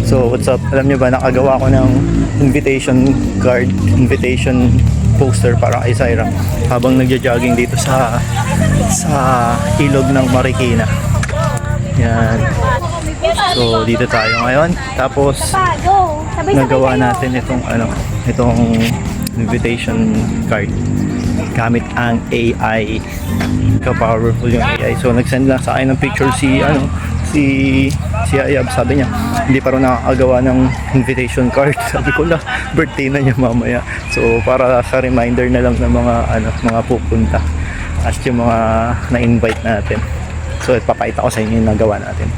So what's up? Alam nyo ba, nakagawa ko ng invitation card, invitation poster para kay Syra habang nagja-jogging dito sa ilog ng Marikina. Yan. So dito tayo ngayon. Tapos nagawa natin itong invitation card gamit ang AI. Ka-powerful yung AI. So nag-send lang sa akin ng picture si Ayab, sabi niya hindi pa rin nakakagawa ng invitation card. Sabi ko lang, birthday na niya mamaya. So para sa reminder na lang ng mga pupunta at yung mga na-invite natin. So ipapakita ko sa inyo yung nagawa natin.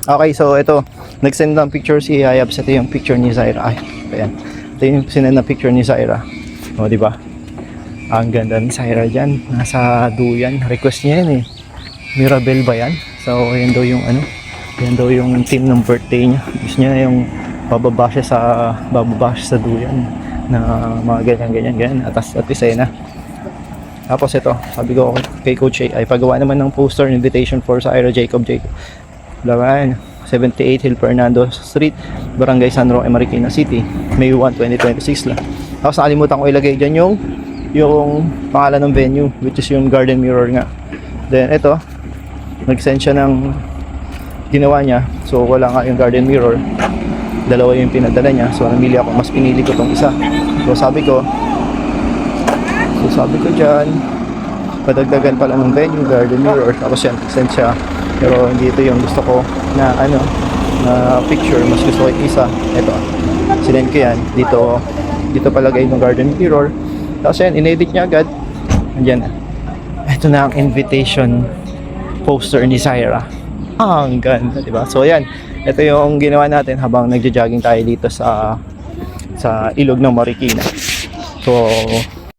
Okay, so ito, nag-send ng picture si Ayab. Ito yung picture ni Syra. Ay, ayan. Ito yung sinend na picture ni Syra. O, di ba? Ang ganda ni Syra dyan. Nasa duyan. Request niya yan eh. Mirabel ba yan? So, yan daw yung team ng birthday niya. Gusto niya yung bababa siya sa duyan na mga ganyan. Atas at isena. Tapos ito, sabi ko kay Coach A, ay pagawa naman ng poster invitation for Syra Jacob. Laban, 78 Hill Fernando Street, Barangay San Roque, Marikina City, May 1, 2026 lang. Tapos nakalimutan ko ilagay dyan yung pangalan ng venue, which is yung Garden Mirror nga. Then ito, nag-send siya ng ginawa niya. So wala nga yung Garden Mirror, dalawa yung pinadala niya. So namili ako, mas pinili ko tong isa. So sabi ko dyan, padagdagan pala ng venue, Garden Mirror. Tapos yan, send siya. Pero hindi ito yung gusto ko na na picture. Mas gusto ko yung isa. Ito, sinend ko yan. Dito palagay ng Garden Mirror. Tapos yan, inedit niya agad. Andyan na. Ito na ang invitation poster ni Syra. Ang ganda, diba? So yan, ito yung ginawa natin habang nagja-jogging tayo dito sa ilog ng Marikina. So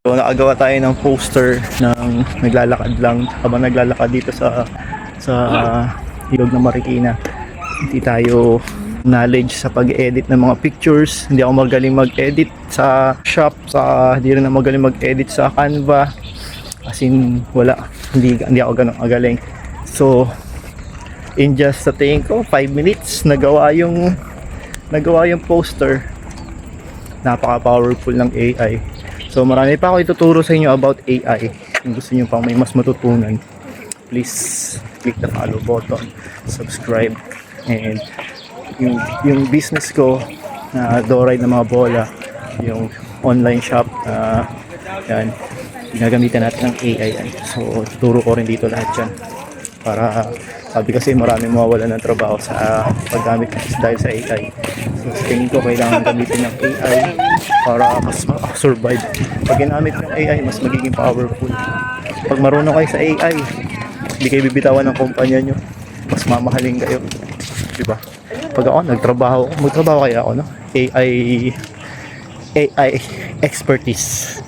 nakagawa tayo ng poster ng naglalakad lang habang naglalakad dito sa ilog ng Marikina. Hindi tayo knowledge sa pag-edit ng mga pictures. Hindi ako magaling mag-edit sa shop, hindi rin ako magaling mag-edit sa Canva. As in, hindi ako ganun magaling. So in just sa tingin ko 5 minutes nagawa yung poster. Napaka powerful ng AI. So marami pa ako ituturo sa inyo about AI. Kung gusto niyo pang may mas matutunan, please click the follow button, subscribe, and yung business ko na Doride ng mga bola, yung online shop, yan, ginagamitan natin ng AI yan. So tuturo ko rin dito lahat yan para, sabi kasi maraming mawawalan ng trabaho sa paggamit dahil sa AI. So sa tingin ko kailangan gamitin ng AI para mas survive. Pag ginamit ng AI, mas magiging powerful. Pag marunong kayo sa AI, hindi kayo bibitawan ng kumpanya nyo, mas mamahalin kayo, diba? Pag ako magtrabaho kaya ako, no? AI expertise.